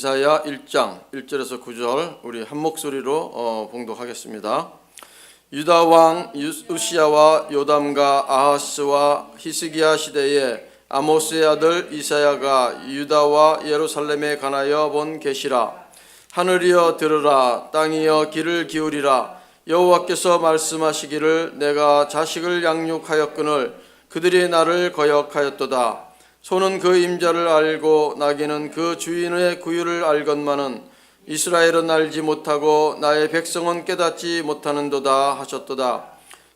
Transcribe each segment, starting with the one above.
이사야 1장 1절에서 9절 우리 한 목소리로 봉독하겠습니다. 유다 왕 우시야와 요담과 아하스와 히스기야 시대에 아모스의 아들 이사야가 유다와 예루살렘에 관하여 본 계시라. 하늘이여 들으라, 땅이여 귀를 기울이라. 여호와께서 말씀하시기를 내가 자식을 양육하였거늘 그들이 나를 거역하였도다. 소는 그 임자를 알고 나귀는 그 주인의 구유를 알건만은 이스라엘은 알지 못하고 나의 백성은 깨닫지 못하는도다 하셨도다.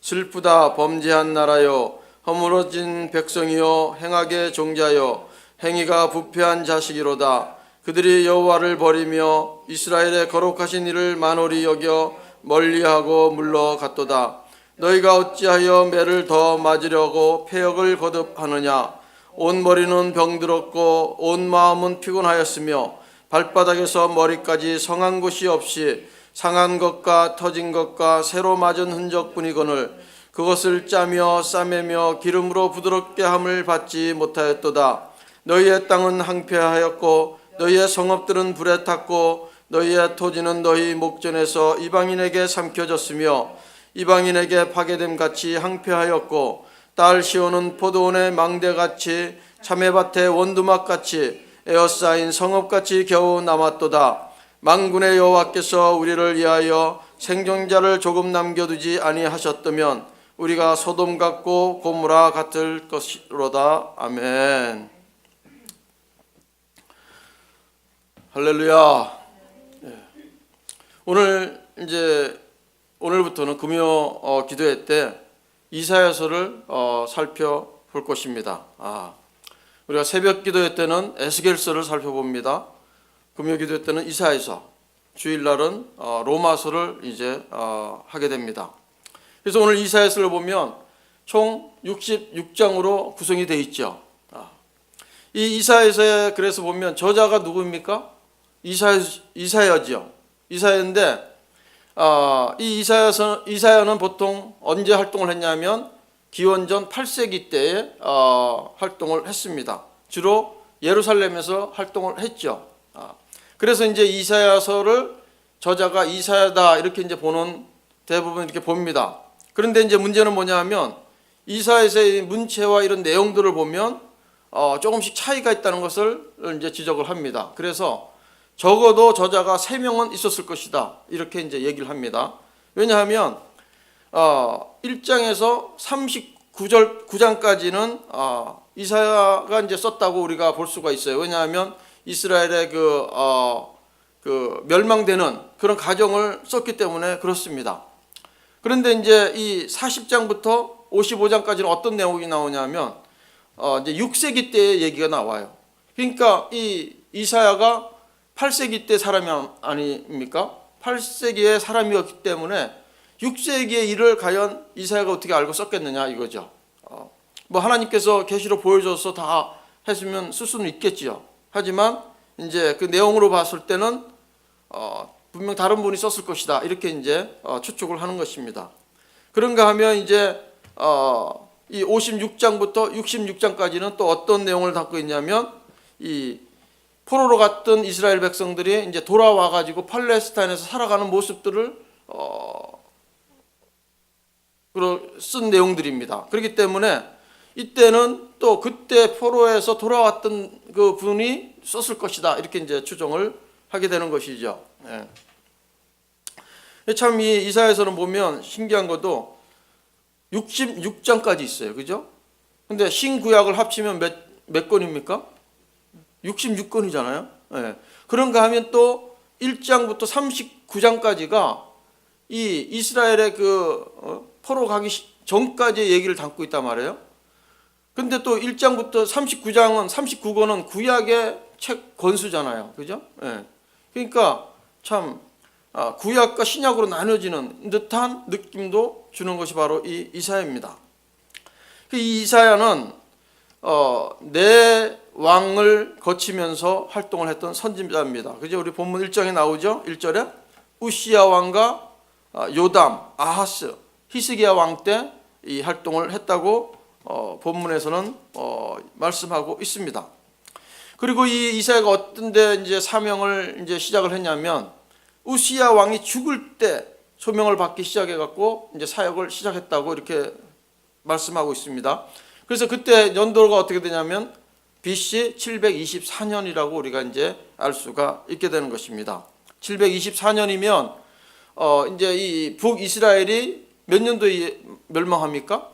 슬프다 범죄한 나라여, 허물어진 백성이여, 행악의 종자여, 행위가 부패한 자식이로다. 그들이 여호와를 버리며 이스라엘의 거룩하신 이를 만홀히 여겨 멀리하고 물러갔도다. 너희가 어찌하여 매를 더 맞으려고 패역을 거듭하느냐. 온 머리는 병들었고 온 마음은 피곤하였으며 발바닥에서 머리까지 성한 곳이 없이 상한 것과 터진 것과 새로 맞은 흔적뿐이거늘 그것을 짜며 싸매며 기름으로 부드럽게 함을 받지 못하였도다. 너희의 땅은 항폐하였고 너희의 성읍들은 불에 탔고 너희의 토지는 너희 목전에서 이방인에게 삼켜졌으며 이방인에게 파괴됨 같이 항폐하였고 딸 시온은 포도원의 망대같이 참외밭의 원두막같이 에어싸인 성읍같이 겨우 남았도다. 만군의 여호와께서 우리를 위하여 생존자를 조금 남겨두지 아니하셨다면 우리가 소돔 같고 고모라 같을 것이로다. 아멘. 할렐루야. 오늘부터는 금요 기도회 때 이사야서를 살펴볼 것입니다. 우리가 새벽 기도회 때는 에스겔서를 살펴봅니다. 금요 기도회 때는 이사야서, 주일날은 로마서를 하게 됩니다. 그래서 오늘 이사야서를 보면 총 66장으로 구성이 되어 있죠. 이 이사야서에 그래서 보면 저자가 누구입니까? 이사야죠. 이사야인데 이 이사야는 보통 언제 활동을 했냐면 기원전 8세기 때에 활동을 했습니다. 주로 예루살렘에서 활동을 했죠. 그래서 이사야서를 저자가 이사야다 이렇게 보는 대부분 이렇게 봅니다. 그런데 문제는 뭐냐면 이사야서의 문체와 이런 내용들을 보면 조금씩 차이가 있다는 것을 지적을 합니다. 그래서 적어도 저자가 3명은 있었을 것이다 이렇게 얘기를 합니다. 왜냐하면 1장에서 39장까지는 이사야가 썼다고 우리가 볼 수가 있어요. 왜냐하면 이스라엘의 그 멸망되는 그런 가정을 썼기 때문에 그렇습니다. 그런데 이 40장부터 55장까지는 어떤 내용이 나오냐면 이제 6세기 때의 얘기가 나와요. 그러니까 이 이사야가 8세기 때 사람이 아닙니까? 8세기의 사람이었기 때문에 6세기의 일을 과연 이사야가 어떻게 알고 썼겠느냐 이거죠. 뭐 하나님께서 계시로 보여줘서 다 했으면 쓸 수는 있겠지요. 하지만 그 내용으로 봤을 때는 분명 다른 분이 썼을 것이다 이렇게 추측을 하는 것입니다. 그런가 하면 이 56장부터 66장까지는 또 어떤 내용을 담고 있냐면 이 포로로 갔던 이스라엘 백성들이 돌아와 가지고 팔레스타인에서 살아가는 모습들을 쓴 내용들입니다. 그렇기 때문에 이때는 또 그때 포로에서 돌아왔던 그 분이 썼을 것이다 이렇게 추정을 하게 되는 것이죠. 참 이 이사야서는 보면 신기한 것도 66장까지 있어요. 그죠? 근데 신구약을 합치면 몇 권입니까? 66권이잖아요. 그런가 하면 또 1장부터 39장까지가 이 이스라엘의 포로 가기 전까지의 얘기를 담고 있단 말이에요. 근데 또 1장부터 39권은 구약의 책 권수잖아요. 그죠? 그러니까 참 구약과 신약으로 나눠지는 듯한 느낌도 주는 것이 바로 이 이사야입니다. 이 이사야는 네 왕을 거치면서 활동을 했던 선지자입니다. 그죠? 우리 본문 1장에 나오죠? 1절에 우시야 왕과 요담, 아하스, 히스기야 왕 때 이 활동을 했다고 본문에서는 말씀하고 있습니다. 그리고 이 이사야가 어떤 데 이제 사명을 이제 시작을 했냐면 우시야 왕이 죽을 때 소명을 받기 시작해 갖고 이제 사역을 시작했다고 이렇게 말씀하고 있습니다. 그래서 그때 연도가 어떻게 되냐면 BC 724년이라고 우리가 이제 알 수가 있게 되는 것입니다. 724년이면 이제 이 북이스라엘이 몇 년도에 멸망합니까?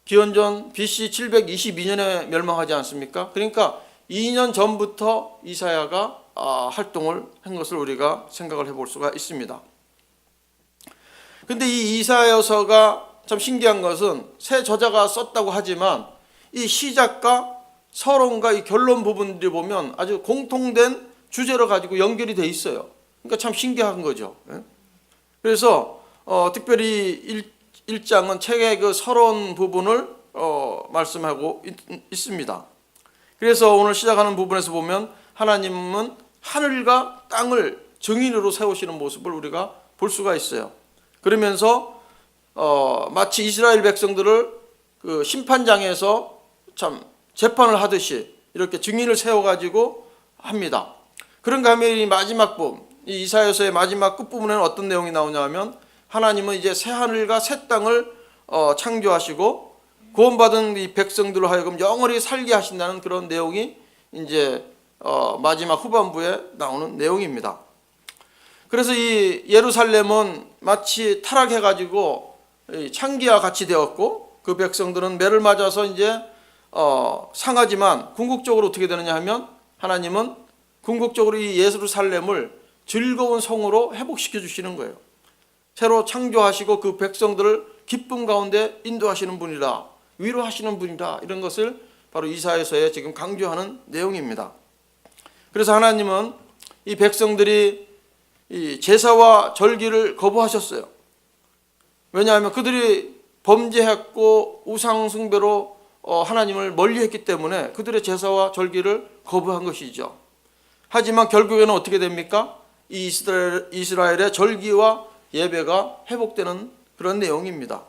기원전 BC 722년에 멸망하지 않습니까? 그러니까 2년 전부터 이사야가 활동을 한 것을 우리가 생각을 해볼 수가 있습니다. 근데 이 이사야서가 참 신기한 것은 새 저자가 썼다고 하지만 이 시작과 서론과 이 결론 부분들이 보면 아주 공통된 주제로 가지고 연결이 돼 있어요. 그러니까 참 신기한 거죠. 그래서 특별히 1장은 책의 그 서론 부분을 말씀하고 있습니다. 그래서 오늘 시작하는 부분에서 보면 하나님은 하늘과 땅을 증인으로 세우시는 모습을 우리가 볼 수가 있어요. 그러면서 마치 이스라엘 백성들을 그 심판장에서 참 재판을 하듯이 이렇게 증인을 세워가지고 합니다. 그런가 하면 이 마지막 부분, 이 이사야서의 마지막 끝부분에는 어떤 내용이 나오냐면 하나님은 이제 새 하늘과 새 땅을 창조하시고 구원받은 이 백성들로 하여금 영원히 살게 하신다는 그런 내용이 이제 마지막 후반부에 나오는 내용입니다. 그래서 이 예루살렘은 마치 타락해가지고 창기와 같이 되었고 그 백성들은 매를 맞아서 이제 상하지만 궁극적으로 어떻게 되느냐 하면 하나님은 궁극적으로 이 예루살렘을 즐거운 성으로 회복시켜 주시는 거예요. 새로 창조하시고 그 백성들을 기쁨 가운데 인도하시는 분이라, 위로하시는 분이라, 이런 것을 바로 이사야서에 지금 강조하는 내용입니다. 그래서 하나님은 이 백성들이 이 제사와 절기를 거부하셨어요. 왜냐하면 그들이 범죄했고 우상 숭배로 하나님을 멀리했기 때문에 그들의 제사와 절기를 거부한 것이죠. 하지만 결국에는 어떻게 됩니까? 이 이스라엘의 절기와 예배가 회복되는 그런 내용입니다.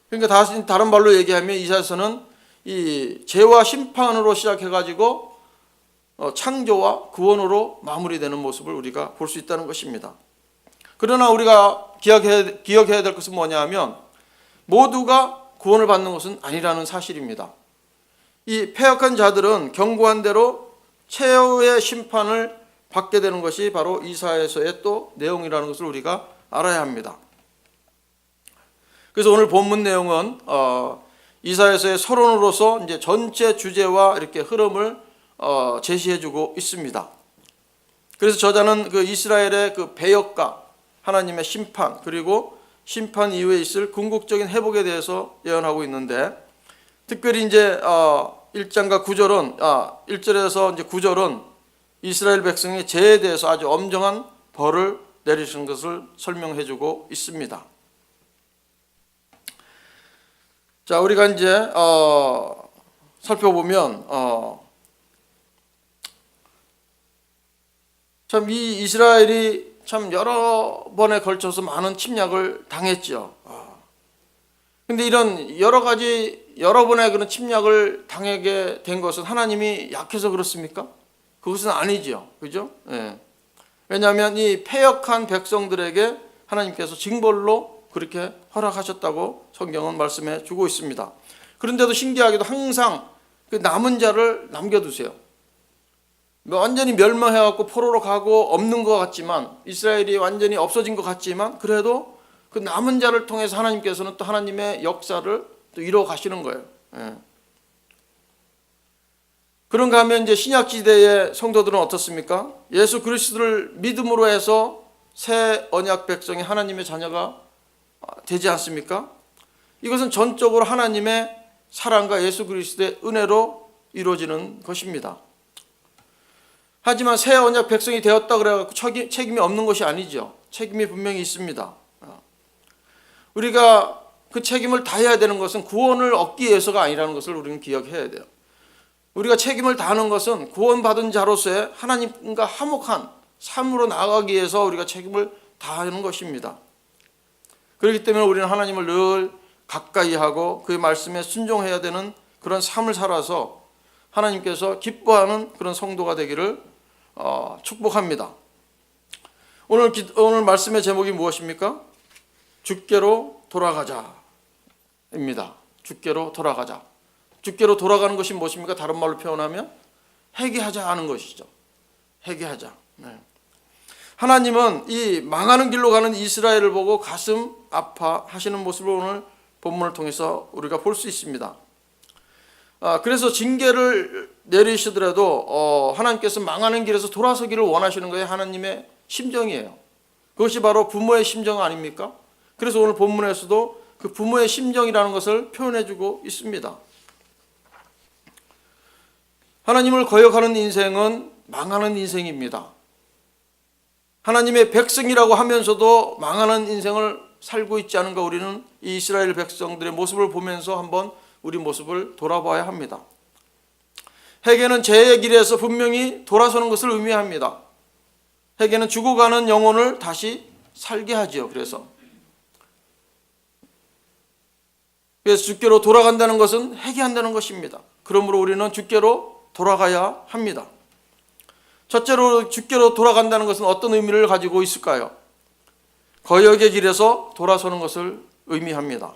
그러니까 다른 말로 얘기하면 이사야서는 이 죄와 심판으로 시작해가지고 창조와 구원으로 마무리되는 모습을 우리가 볼 수 있다는 것입니다. 그러나 우리가 기억해야 될 것은 뭐냐면 모두가 구원을 받는 것은 아니라는 사실입니다. 이 패역한 자들은 경고한 대로 최후의 심판을 받게 되는 것이 바로 이사야서의 또 내용이라는 것을 우리가 알아야 합니다. 그래서 오늘 본문 내용은 이사야서의 서론으로서 이제 전체 주제와 이렇게 흐름을 제시해주고 있습니다. 그래서 저자는 그 이스라엘의 그 배역과 하나님의 심판 그리고 심판 이후에 있을 궁극적인 회복에 대해서 예언하고 있는데 특별히 이제 1장과 9절은 1절에서 이제 9절은 이스라엘 백성의 죄에 대해서 아주 엄정한 벌을 내리시는 것을 설명해주고 있습니다. 자, 우리가 이제 살펴보면 참 이 이스라엘이 참 여러 번에 걸쳐서 많은 침략을 당했죠. 근데 이런 여러 번의 그런 침략을 당하게 된 것은 하나님이 약해서 그렇습니까? 그것은 아니죠. 그죠? 예. 왜냐하면 이 패역한 백성들에게 하나님께서 징벌로 그렇게 허락하셨다고 성경은 말씀해 주고 있습니다. 그런데도 신기하게도 항상 그 남은 자를 남겨두세요. 완전히 멸망해갖고 포로로 가고 없는 것 같지만 이스라엘이 완전히 없어진 것 같지만 그래도 그 남은 자를 통해서 하나님께서는 또 하나님의 역사를 또 이루어 가시는 거예요. 예. 그런가 하면 이제 신약시대의 성도들은 어떻습니까? 예수 그리스도를 믿음으로 해서 새 언약 백성이 하나님의 자녀가 되지 않습니까? 이것은 전적으로 하나님의 사랑과 예수 그리스도의 은혜로 이루어지는 것입니다. 하지만 새 언약 백성이 되었다 그래갖고 책임이 없는 것이 아니죠. 책임이 분명히 있습니다. 우리가 그 책임을 다해야 되는 것은 구원을 얻기 위해서가 아니라는 것을 우리는 기억해야 돼요. 우리가 책임을 다하는 것은 구원받은 자로서의 하나님과 화목한 삶으로 나아가기 위해서 우리가 책임을 다하는 것입니다. 그렇기 때문에 우리는 하나님을 늘 가까이 하고 그의 말씀에 순종해야 되는 그런 삶을 살아서 하나님께서 기뻐하는 그런 성도가 되기를 축복합니다. 오늘 말씀의 제목이 무엇입니까? 주께로 돌아가자입니다. 주께로 돌아가자. 주께로 돌아가는 것이 무엇입니까? 다른 말로 표현하면 회개하자 하는 것이죠. 회개하자. 네. 하나님은 이 망하는 길로 가는 이스라엘을 보고 가슴 아파하시는 모습을 오늘 본문을 통해서 우리가 볼 수 있습니다. 그래서 징계를 내리시더라도 하나님께서 망하는 길에서 돌아서기를 원하시는 거예요. 하나님의 심정이에요. 그것이 바로 부모의 심정 아닙니까? 그래서 오늘 본문에서도 그 부모의 심정이라는 것을 표현해주고 있습니다. 하나님을 거역하는 인생은 망하는 인생입니다. 하나님의 백성이라고 하면서도 망하는 인생을 살고 있지 않은가, 우리는 이 이스라엘 백성들의 모습을 보면서 한번 우리 모습을 돌아봐야 합니다. 회개는 죄의 길에서 분명히 돌아서는 것을 의미합니다. 회개는 죽어가는 영혼을 다시 살게 하지요. 그래서 주께로 돌아간다는 것은 회개한다는 것입니다. 그러므로 우리는 주께로 돌아가야 합니다. 첫째로 주께로 돌아간다는 것은 어떤 의미를 가지고 있을까요? 거역의 길에서 돌아서는 것을 의미합니다.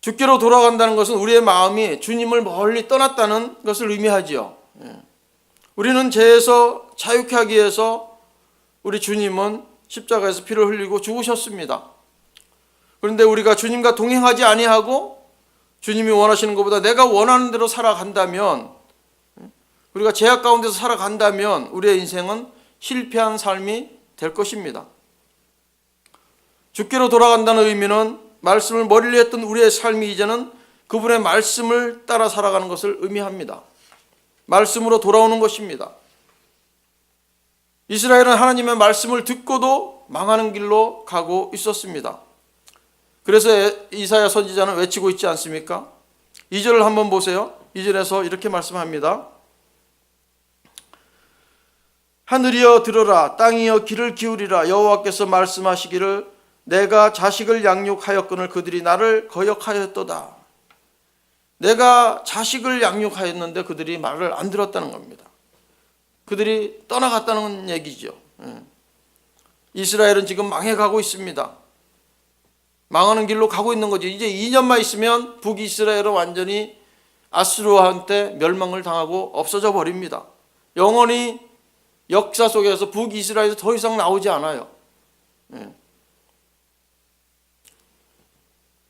주께로 돌아간다는 것은 우리의 마음이 주님을 멀리 떠났다는 것을 의미하지요. 우리는 죄에서 자유케 하기 위해서 우리 주님은 십자가에서 피를 흘리고 죽으셨습니다. 그런데 우리가 주님과 동행하지 아니하고 주님이 원하시는 것보다 내가 원하는 대로 살아간다면, 우리가 죄악 가운데서 살아간다면 우리의 인생은 실패한 삶이 될 것입니다. 주께로 돌아간다는 의미는 말씀을 멀리 했던 우리의 삶이 이제는 그분의 말씀을 따라 살아가는 것을 의미합니다. 말씀으로 돌아오는 것입니다. 이스라엘은 하나님의 말씀을 듣고도 망하는 길로 가고 있었습니다. 그래서 이사야 선지자는 외치고 있지 않습니까? 2절을 한번 보세요. 2절에서 이렇게 말씀합니다. 하늘이여 들으라, 땅이여 귀를 기울이라. 여호와께서 말씀하시기를 내가 자식을 양육하였거늘 그들이 나를 거역하였도다. 내가 자식을 양육하였는데 그들이 말을 안 들었다는 겁니다. 그들이 떠나갔다는 얘기죠. 이스라엘은 지금 망해가고 있습니다. 망하는 길로 가고 있는 거죠. 이제 2년만 있으면 북이스라엘은 완전히 아수르한테 멸망을 당하고 없어져 버립니다. 영원히 역사 속에서 북이스라엘에서 더 이상 나오지 않아요.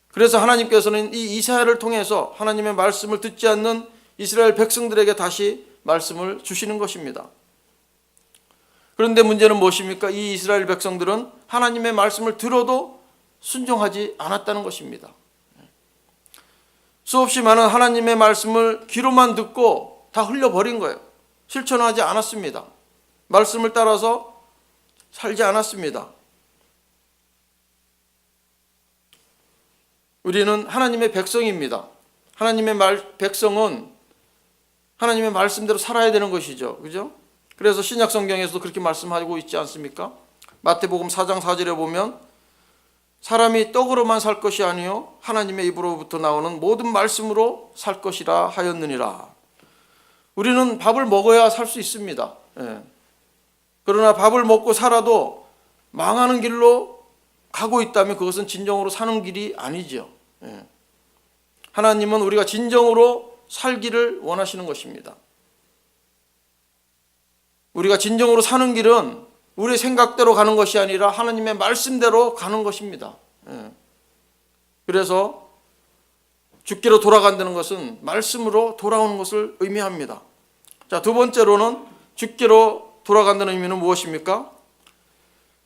그래서 하나님께서는 이 이사야를 통해서 하나님의 말씀을 듣지 않는 이스라엘 백성들에게 다시 말씀을 주시는 것입니다. 그런데 문제는 무엇입니까? 이 이스라엘 백성들은 하나님의 말씀을 들어도 순종하지 않았다는 것입니다. 수없이 많은 하나님의 말씀을 귀로만 듣고 다 흘려버린 거예요. 실천하지 않았습니다. 말씀을 따라서 살지 않았습니다. 우리는 하나님의 백성입니다. 하나님의 백성은 하나님의 말씀대로 살아야 되는 것이죠. 그죠? 그래서 신약 성경에서도 그렇게 말씀하고 있지 않습니까? 마태복음 4장 4절에 보면 사람이 떡으로만 살 것이 아니요 하나님의 입으로부터 나오는 모든 말씀으로 살 것이라 하였느니라. 우리는 밥을 먹어야 살 수 있습니다. 그러나 밥을 먹고 살아도 망하는 길로 가고 있다면 그것은 진정으로 사는 길이 아니죠. 하나님은 우리가 진정으로 살기를 원하시는 것입니다. 우리가 진정으로 사는 길은 우리의 생각대로 가는 것이 아니라 하나님의 말씀대로 가는 것입니다. 그래서 주께로 돌아간다는 것은 말씀으로 돌아오는 것을 의미합니다. 자, 두 번째로는 주께로 돌아간다는 의미는 무엇입니까?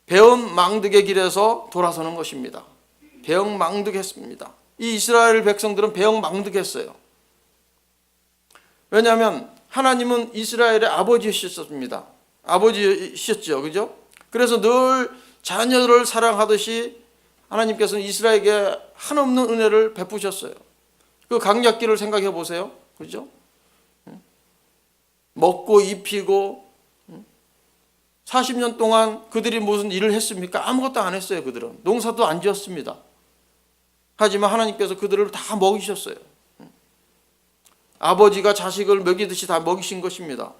배은 망득의 길에서 돌아서는 것입니다. 배은 망득했습니다. 이 이스라엘 백성들은 배은 망득했어요. 왜냐하면 하나님은 이스라엘의 아버지셨습니다. 아버지셨죠. 그죠? 그래서 늘 자녀를 사랑하듯이 하나님께서는 이스라엘에게 한없는 은혜를 베푸셨어요. 그 강약기를 생각해 보세요. 그죠? 먹고 입히고 40년 동안 그들이 무슨 일을 했습니까? 아무것도 안 했어요. 그들은 농사도 안 지었습니다. 하지만 하나님께서 그들을 다 먹이셨어요. 아버지가 자식을 먹이듯이 다 먹이신 것입니다.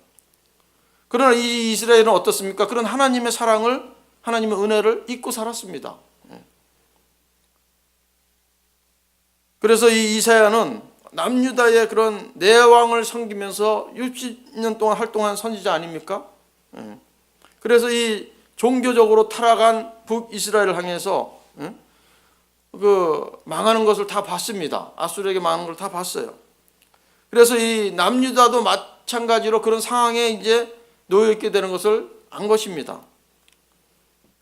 그러나 이 이스라엘은 어떻습니까? 그런 하나님의 사랑을, 하나님의 은혜를 잊고 살았습니다. 그래서 이 이사야는 남유다의 그런 내왕을 섬기면서 60년 동안 활동한 선지자 아닙니까? 그래서 이 종교적으로 타락한 북이스라엘을 향해서 그 망하는 것을 다 봤습니다. 아수르에게 망하는 걸 다 봤어요. 그래서 이 남유다도 마찬가지로 그런 상황에 이제 놓여 있게 되는 것을 안 것입니다.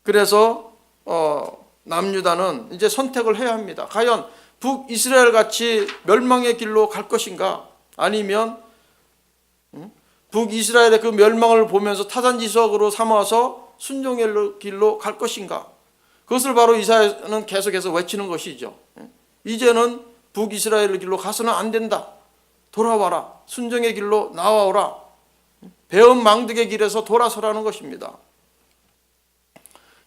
그래서 남유다는 이제 선택을 해야 합니다. 과연 북이스라엘 같이 멸망의 길로 갈 것인가, 아니면 북이스라엘의 그 멸망을 보면서 타산지석으로 삼아서 순종의 길로 갈 것인가. 그것을 바로 이사야는 계속해서 외치는 것이죠. 이제는 북이스라엘의 길로 가서는 안 된다. 돌아와라. 순종의 길로 나와오라. 배은망덕의 길에서 돌아서라는 것입니다.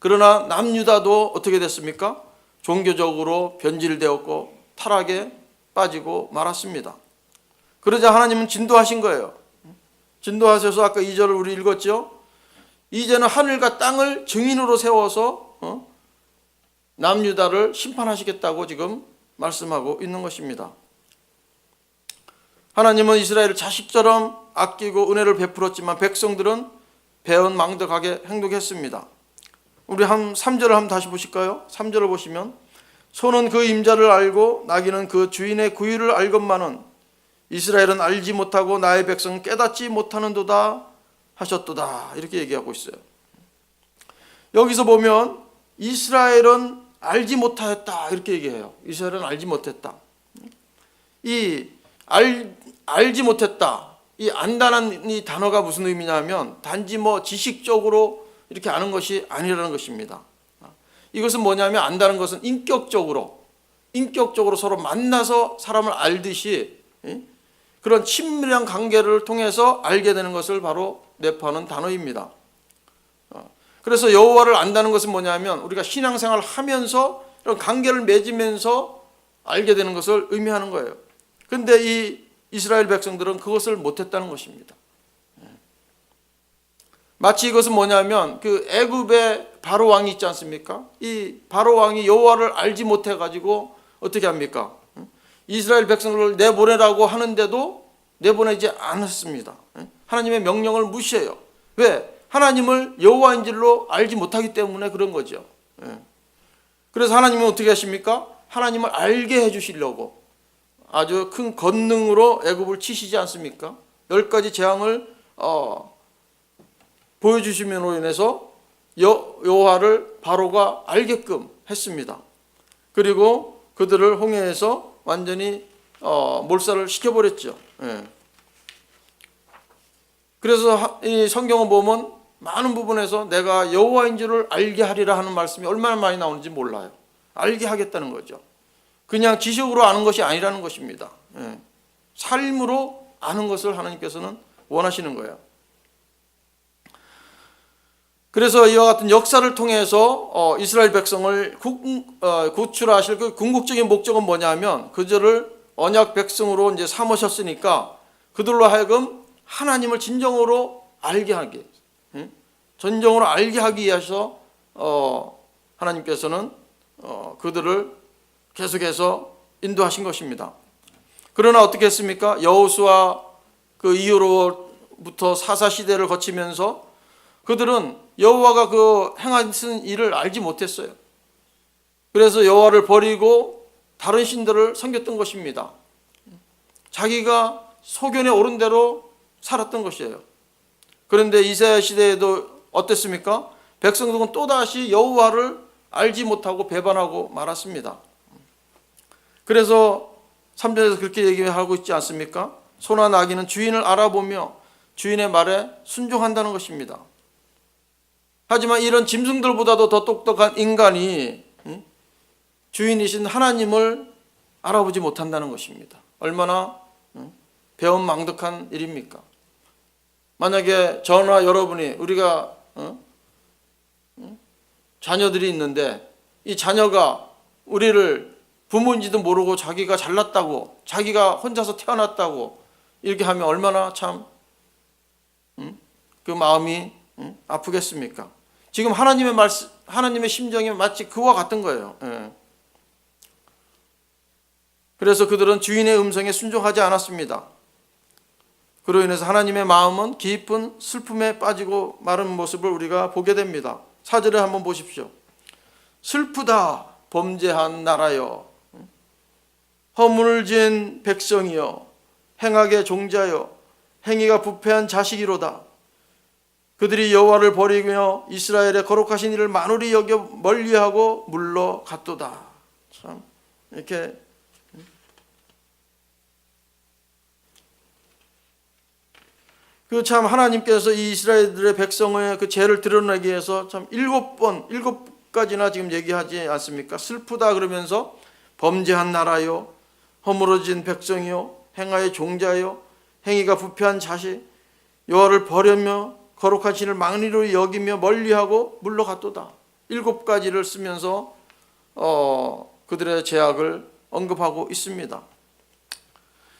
그러나 남유다도 어떻게 됐습니까? 종교적으로 변질되었고 타락에 빠지고 말았습니다. 그러자 하나님은 진도하신 거예요. 진도하셔서 아까 2절을 우리 읽었죠. 이제는 하늘과 땅을 증인으로 세워서 남유다를 심판하시겠다고 지금 말씀하고 있는 것입니다. 하나님은 이스라엘을 자식처럼 아끼고 은혜를 베풀었지만 백성들은 배은망덕하게 행동했습니다. 우리 3절을 한번 다시 보실까요? 3절을 보시면 소는 그 임자를 알고 나귀는 그 주인의 구유를 알건만은 이스라엘은 알지 못하고 나의 백성은 깨닫지 못하는도다 하셨도다, 이렇게 얘기하고 있어요. 여기서 보면 이스라엘은 알지 못하였다 이렇게 얘기해요. 이스라엘은 알지 못했다. 이 알지 못했다, 이 안다는 이 단어가 무슨 의미냐면 단지 뭐 지식적으로 이렇게 아는 것이 아니라는 것입니다. 이것은 뭐냐면 안다는 것은 인격적으로 서로 만나서 사람을 알듯이 그런 친밀한 관계를 통해서 알게 되는 것을 바로 내포하는 단어입니다. 그래서 여호와를 안다는 것은 뭐냐면 우리가 신앙생활을 하면서 이런 관계를 맺으면서 알게 되는 것을 의미하는 거예요. 그런데 이 이스라엘 백성들은 그것을 못했다는 것입니다. 마치 이것은 뭐냐면 그 애굽의 바로 왕이 있지 않습니까? 이 바로 왕이 여호와를 알지 못해 가지고 어떻게 합니까? 이스라엘 백성들을 내보내라고 하는데도 내보내지 않았습니다. 하나님의 명령을 무시해요. 왜? 하나님을 여호와인 줄로 알지 못하기 때문에 그런 거죠. 그래서 하나님은 어떻게 하십니까? 하나님을 알게 해주시려고 아주 큰 권능으로 애굽을 치시지 않습니까? 10가지 재앙을 보여주심으로 인해서 여호와를 바로가 알게끔 했습니다. 그리고 그들을 홍해에서 완전히 몰살을 시켜버렸죠. 그래서 이 성경을 보면 많은 부분에서 내가 여호와인 줄을 알게 하리라 하는 말씀이 얼마나 많이 나오는지 몰라요. 알게 하겠다는 거죠. 그냥 지식으로 아는 것이 아니라는 것입니다. 삶으로 아는 것을 하나님께서는 원하시는 거예요. 그래서 이와 같은 역사를 통해서 이스라엘 백성을 구출하실 그 궁극적인 목적은 뭐냐면 그들을 언약 백성으로 이제 삼으셨으니까 그들로 하여금 하나님을 진정으로 알게 하게, 진정으로 알게 하기 위해서 하나님께서는 그들을 계속해서 인도하신 것입니다. 그러나 어떻게 했습니까? 여호수아 그 이후로부터 사사 시대를 거치면서 그들은 여호와가 그 행하신 일을 알지 못했어요. 그래서 여호와를 버리고 다른 신들을 섬겼던 것입니다. 자기가 소견에 오른 대로 살았던 것이에요. 그런데 이사야 시대에도 어땠습니까? 백성들은 또다시 여호와를 알지 못하고 배반하고 말았습니다. 그래서 3절에서 그렇게 얘기하고 있지 않습니까? 소나 나귀는 주인을 알아보며 주인의 말에 순종한다는 것입니다. 하지만 이런 짐승들보다도 더 똑똑한 인간이 주인이신 하나님을 알아보지 못한다는 것입니다. 얼마나 배은망덕한 일입니까? 만약에 저나 여러분이 우리가 자녀들이 있는데 이 자녀가 우리를 부모인지도 모르고 자기가 잘났다고, 자기가 혼자서 태어났다고 이렇게 하면 얼마나 참 그 마음이 아프겠습니까? 지금 하나님의 심정이 마치 그와 같은 거예요. 그래서 그들은 주인의 음성에 순종하지 않았습니다. 그로 인해서 하나님의 마음은 깊은 슬픔에 빠지고 마른 모습을 우리가 보게 됩니다. 4절에 한번 보십시오. 슬프다 범죄한 나라여, 허물을 지은 백성이여, 행악의 종자여, 행위가 부패한 자식이로다. 그들이 여호와를 버리며 이스라엘의 거룩하신 이를 만홀히 여겨 멀리하고 물러갔도다. 참 이렇게 그 참 하나님께서 이 이스라엘들의 백성의 그 죄를 드러내기 위해서 참 7가지나 지금 얘기하지 않습니까? 슬프다 그러면서 범죄한 나라요, 허물어진 백성이요, 행하의 종자요, 행위가 부패한 자식, 여호와를 버리며 거룩한 신을 망리로 여기며 멀리하고 물러갔도다. 7가지를 쓰면서 그들의 죄악을 언급하고 있습니다.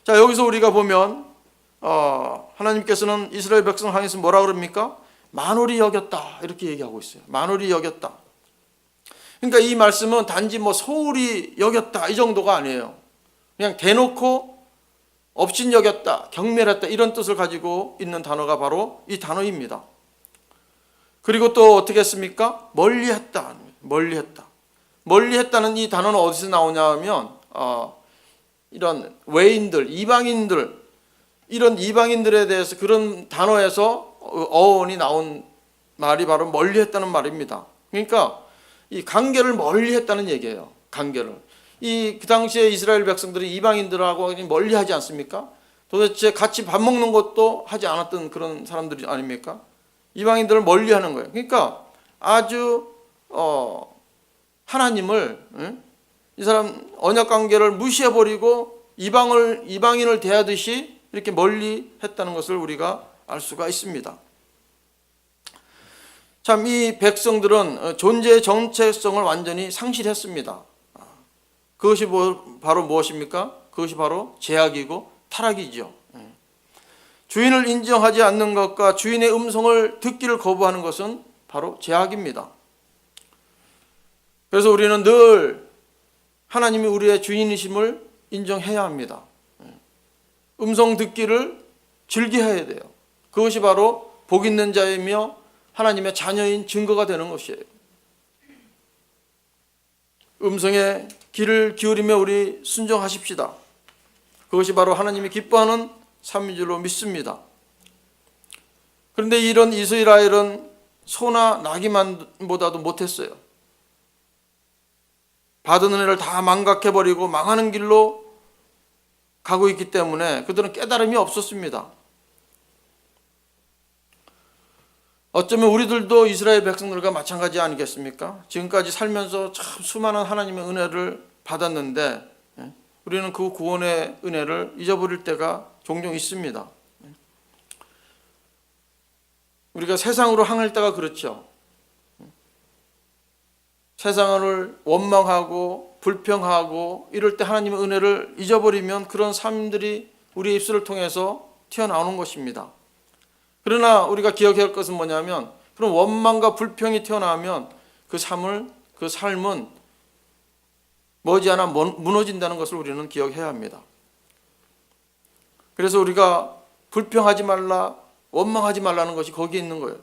자, 여기서 우리가 보면 하나님께서는 이스라엘 백성을 향해서 뭐라 그럽니까? 만홀히 여겼다 이렇게 얘기하고 있어요. 만홀히 여겼다. 그러니까 이 말씀은 단지 뭐 소홀히 여겼다 이 정도가 아니에요. 그냥 대놓고 업신여겼다, 경멸했다 이런 뜻을 가지고 있는 단어가 바로 이 단어입니다. 그리고 또 어떻게 했습니까? 멀리했다. 멀리했다는 이 단어는 어디서 나오냐 하면 이런 외인들, 이방인들, 이런 이방인들에 대해서 그런 단어에서 어원이 나온 말이 바로 멀리했다는 말입니다. 그러니까 이 관계를 멀리했다는 얘기예요. 관계를. 그 당시에 이스라엘 백성들이 이방인들하고 멀리하지 않습니까? 도대체 같이 밥 먹는 것도 하지 않았던 그런 사람들이 아닙니까? 이방인들을 멀리하는 거예요. 그러니까 아주 하나님을 이 사람 언약 관계를 무시해버리고 이방인을 대하듯이 이렇게 멀리했다는 것을 우리가 알 수가 있습니다. 참 이 백성들은 존재의 정체성을 완전히 상실했습니다. 그것이 바로 무엇입니까? 그것이 바로 죄악이고 타락이죠. 주인을 인정하지 않는 것과 주인의 음성을 듣기를 거부하는 것은 바로 죄악입니다. 그래서 우리는 늘 하나님이 우리의 주인이심을 인정해야 합니다. 음성 듣기를 즐겨야 돼요. 그것이 바로 복 있는 자이며 하나님의 자녀인 증거가 되는 것이에요. 음성에 귀를 기울이며 우리 순종하십시다. 그것이 바로 하나님이 기뻐하는 삶인 줄로 믿습니다. 그런데 이런 이스라엘은 소나 나귀만보다도 못했어요. 받은 은혜를 다 망각해버리고 망하는 길로 가고 있기 때문에 그들은 깨달음이 없었습니다. 어쩌면 우리들도 이스라엘 백성들과 마찬가지 아니겠습니까? 지금까지 살면서 참 수많은 하나님의 은혜를 받았는데 우리는 그 구원의 은혜를 잊어버릴 때가 종종 있습니다. 우리가 세상으로 향할 때가 그렇죠. 세상을 원망하고 불평하고 이럴 때 하나님의 은혜를 잊어버리면 그런 삶들이 우리의 입술을 통해서 튀어나오는 것입니다. 그러나 우리가 기억해야 할 것은 뭐냐면 그런 원망과 불평이 튀어나오면 그 삶은 머지않아 무너진다는 것을 우리는 기억해야 합니다. 그래서 우리가 불평하지 말라, 원망하지 말라는 것이 거기에 있는 거예요.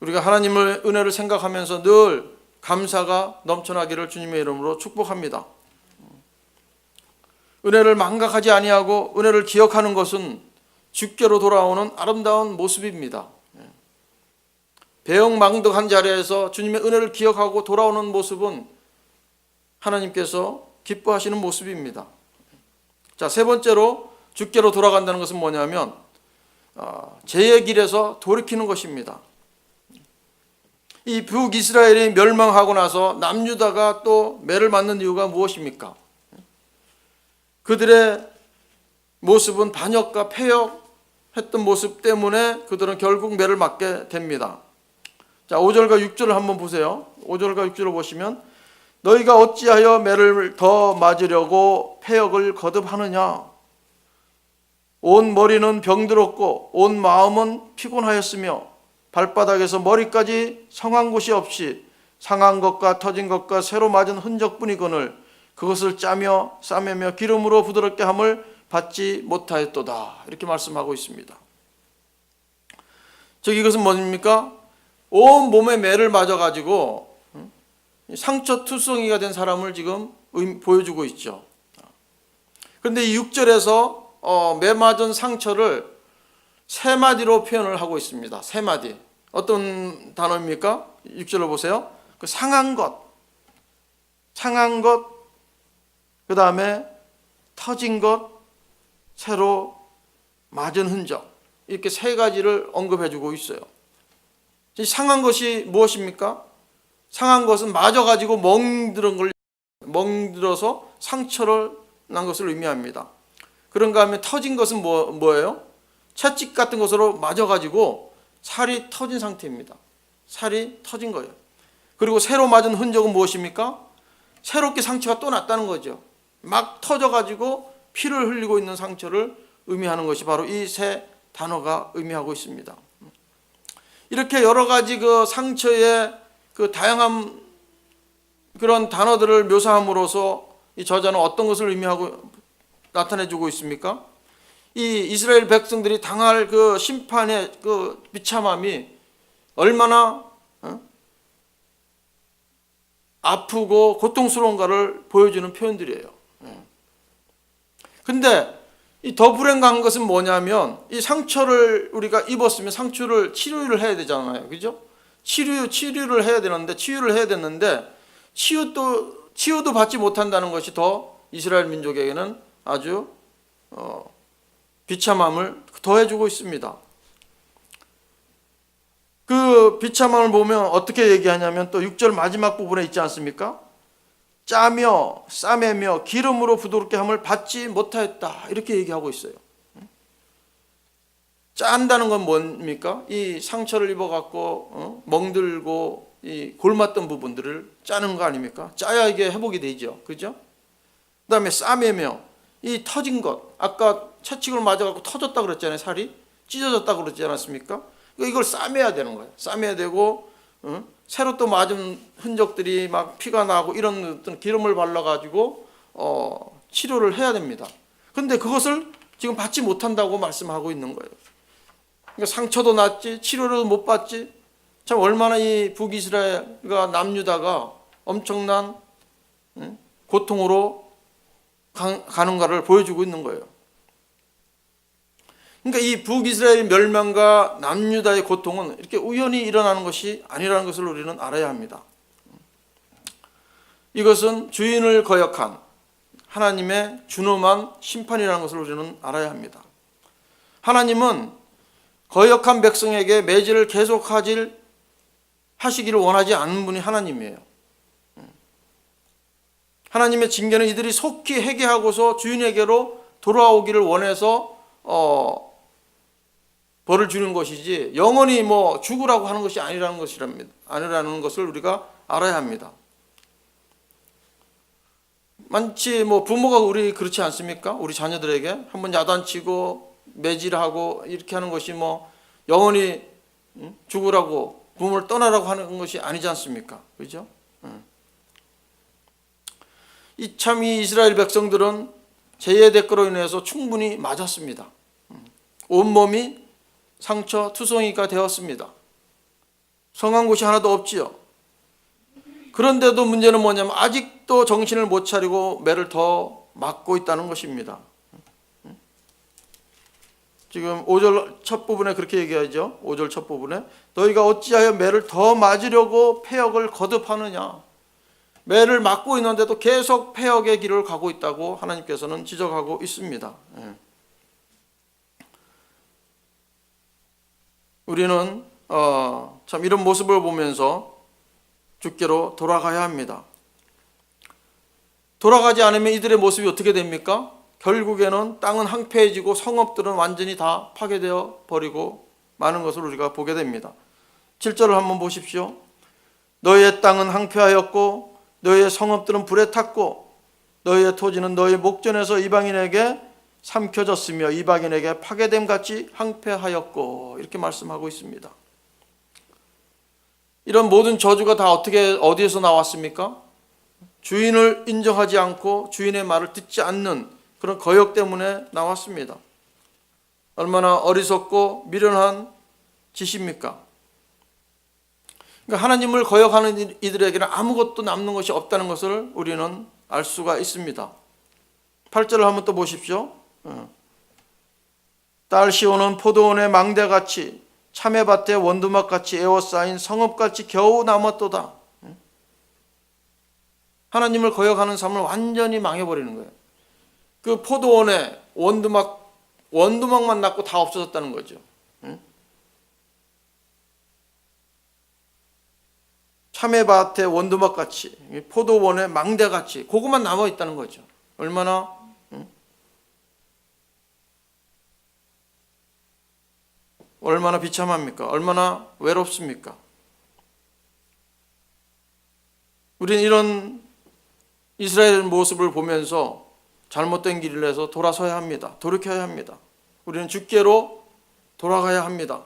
우리가 하나님의 은혜를 생각하면서 늘 감사가 넘쳐나기를 주님의 이름으로 축복합니다. 은혜를 망각하지 아니하고 은혜를 기억하는 것은 주께로 돌아오는 아름다운 모습입니다. 배영망덕한 자리에서 주님의 은혜를 기억하고 돌아오는 모습은 하나님께서 기뻐하시는 모습입니다. 자, 세 번째로 주께로 돌아간다는 것은 뭐냐면 죄의 길에서 돌이키는 것입니다. 이 북이스라엘이 멸망하고 나서 남유다가 또 매를 맞는 이유가 무엇입니까? 그들의 모습은 반역과 패역했던 모습 때문에 그들은 결국 매를 맞게 됩니다. 자, 5절과 6절을 한번 보세요. 5절과 6절을 보시면 너희가 어찌하여 매를 더 맞으려고 패역을 거듭하느냐? 온 머리는 병들었고 온 마음은 피곤하였으며 발바닥에서 머리까지 성한 곳이 없이 상한 것과 터진 것과 새로 맞은 흔적뿐이거늘 그것을 짜며 싸매며 기름으로 부드럽게 함을 받지 못하였도다. 이렇게 말씀하고 있습니다. 즉 이것은 뭡니까? 온 몸에 매를 맞아가지고 상처 투성이가 된 사람을 지금 보여주고 있죠. 그런데 이 6절에서 매 맞은 상처를 세 마디로 표현을 하고 있습니다. 세 마디. 어떤 단어입니까? 6절로 보세요. 그 상한 것, 그 다음에 터진 것, 새로 맞은 흔적. 이렇게 세 가지를 언급해주고 있어요. 상한 것이 무엇입니까? 상한 것은 맞아가지고 멍들어서 상처를 난 것을 의미합니다. 그런가 하면 터진 것은 뭐예요? 채찍 같은 것으로 맞아가지고 살이 터진 상태입니다. 살이 터진 거예요. 그리고 새로 맞은 흔적은 무엇입니까? 새롭게 상처가 또 났다는 거죠. 막 터져가지고 피를 흘리고 있는 상처를 의미하는 것이 바로 이 세 단어가 의미하고 있습니다. 이렇게 여러 가지 그 상처의 그 다양한 그런 단어들을 묘사함으로써 이 저자는 어떤 것을 의미하고 나타내주고 있습니까? 이 이스라엘 백성들이 당할 그 심판의 그 비참함이 얼마나 아프고 고통스러운가를 보여주는 표현들이에요. 근데 이 더 불행한 것은 뭐냐면 이 상처를 우리가 입었으면 상처를 치료를 해야 되잖아요. 그죠? 치료를 해야 되는데 치유도 받지 못한다는 것이 더 이스라엘 민족에게는 아주 비참함을 더해주고 있습니다. 그 비참함을 보면 어떻게 얘기하냐면 또 6절 마지막 부분에 있지 않습니까? 짜며 싸매며 기름으로 부드럽게 함을 받지 못하였다. 이렇게 얘기하고 있어요. 짠다는 건 뭡니까? 이 상처를 입어갖고 멍들고 이 골맞던 부분들을 짜는 거 아닙니까? 짜야 이게 회복이 되죠. 그죠? 그 다음에 싸매며 이 터진 것, 아까 채찍을 맞아갖고 터졌다 그랬잖아요. 살이 찢어졌다 그랬지 않았습니까? 이걸 싸매야 되는 거예요. 싸매야 되고 새로 또 맞은 흔적들이 막 피가 나고 이런 어떤 기름을 발라가지고 치료를 해야 됩니다. 그런데 그것을 지금 받지 못한다고 말씀하고 있는 거예요. 그러니까 상처도 났지 치료를 못 받지. 참 얼마나 이 북이스라엘과 남유다가 엄청난 고통으로 가는가를 보여주고 있는 거예요. 그러니까 이 북이스라엘 멸망과 남유다의 고통은 이렇게 우연히 일어나는 것이 아니라는 것을 우리는 알아야 합니다. 이것은 주인을 거역한 하나님의 준엄한 심판이라는 것을 우리는 알아야 합니다. 하나님은 거역한 백성에게 매질을 계속하시기를 원하지 않는 분이 하나님이에요. 하나님의 징계는 이들이 속히 회개하고서 주인에게로 돌아오기를 원해서 벌을 주는 것이지 영원히 뭐 죽으라고 하는 것이 아니라는 것을 우리가 알아야 합니다. 마치 뭐 부모가 우리 그렇지 않습니까? 우리 자녀들에게 한번 야단치고 매질하고 이렇게 하는 것이 뭐 영원히 죽으라고 부모를 떠나라고 하는 것이 아니지 않습니까? 그죠? 이 이스라엘 백성들은 죄의 대가로 인해서 충분히 맞았습니다. 온몸이 상처 투성이가 되었습니다. 성한 곳이 하나도 없지요. 그런데도 문제는 뭐냐면 아직도 정신을 못 차리고 매를 더 맞고 있다는 것입니다. 지금 5절 첫 부분에 그렇게 얘기하죠. 5절 첫 부분에 너희가 어찌하여 매를 더 맞으려고 패역을 거듭하느냐. 매를 맞고 있는데도 계속 패역의 길을 가고 있다고 하나님께서는 지적하고 있습니다. 우리는 참 이런 모습을 보면서 주께로 돌아가야 합니다. 돌아가지 않으면 이들의 모습이 어떻게 됩니까? 결국에는 땅은 황폐해지고 성읍들은 완전히 다 파괴되어 버리고 마는 것을 우리가 보게 됩니다. 7절을 한번 보십시오. 너희의 땅은 황폐하였고 너희의 성읍들은 불에 탔고 너희의 토지는 너희 목전에서 이방인에게 삼켜졌으며 이방인에게 파괴됨 같이 항폐하였고, 이렇게 말씀하고 있습니다. 이런 모든 저주가 다 어디에서 나왔습니까? 주인을 인정하지 않고 주인의 말을 듣지 않는 그런 거역 때문에 나왔습니다. 얼마나 어리석고 미련한 짓입니까? 그러니까 하나님을 거역하는 이들에게는 아무것도 남는 것이 없다는 것을 우리는 알 수가 있습니다. 8절을 한번 또 보십시오. 딸 시온은 포도원의 망대같이 참외밭의 원두막같이 에워싸인 성읍같이 겨우 남았도다. 하나님을 거역하는 삶을 완전히 망해버리는 거예요. 그 포도원에 원두막만 남고 다 없어졌다는 거죠. 참외밭의 원두막같이 포도원의 망대같이 그것만 남아있다는 거죠. 얼마나 비참합니까? 얼마나 외롭습니까? 우리는 이런 이스라엘 모습을 보면서 잘못된 길을 해서 돌아서야 합니다. 돌이켜야 합니다. 우리는 주께로 돌아가야 합니다.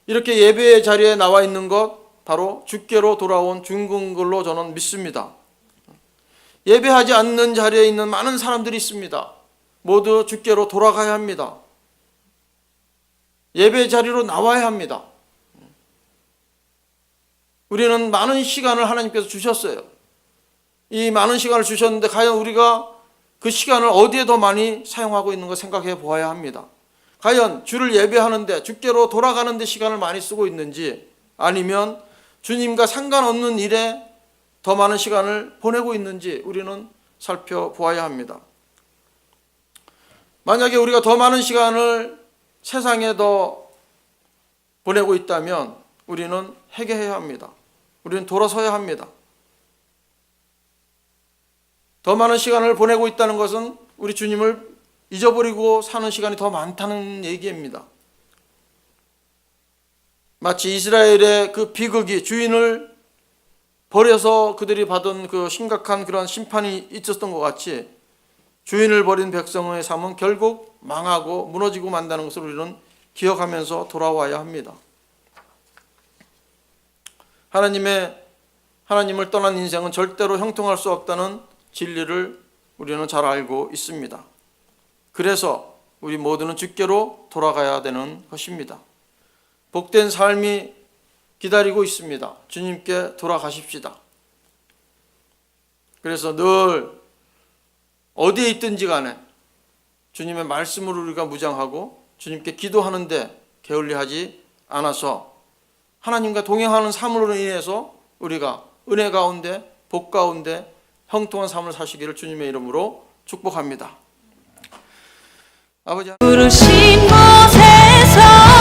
이렇게 예배의 자리에 나와 있는 것 바로 주께로 돌아온 중근 걸로 저는 믿습니다. 예배하지 않는 자리에 있는 많은 사람들이 있습니다. 모두 주께로 돌아가야 합니다. 예배 자리로 나와야 합니다. 우리는 많은 시간을 하나님께서 주셨어요. 이 많은 시간을 주셨는데 과연 우리가 그 시간을 어디에 더 많이 사용하고 있는 거 생각해 보아야 합니다. 과연 주를 예배하는데 주께로 돌아가는 데 시간을 많이 쓰고 있는지, 아니면 주님과 상관없는 일에 더 많은 시간을 보내고 있는지 우리는 살펴보아야 합니다. 만약에 우리가 더 많은 시간을 세상에 더 보내고 있다면 우리는 회개해야 합니다. 우리는 돌아서야 합니다. 더 많은 시간을 보내고 있다는 것은 우리 주님을 잊어버리고 사는 시간이 더 많다는 얘기입니다. 마치 이스라엘의 그 비극이 주인을 버려서 그들이 받은 그 심각한 그런 심판이 있었던 것 같이 주인을 버린 백성의 삶은 결국 망하고 무너지고 만다는 것을 우리는 기억하면서 돌아와야 합니다. 하나님을 떠난 인생은 절대로 형통할 수 없다는 진리를 우리는 잘 알고 있습니다. 그래서 우리 모두는 주께로 돌아가야 되는 것입니다. 복된 삶이 기다리고 있습니다. 주님께 돌아가십시다. 그래서 늘 어디에 있든지 간에 주님의 말씀으로 우리가 무장하고 주님께 기도하는데 게을리하지 않아서 하나님과 동행하는 삶으로 인해서 우리가 은혜 가운데 복 가운데 형통한 삶을 사시기를 주님의 이름으로 축복합니다. 아버지, 부르신 곳에서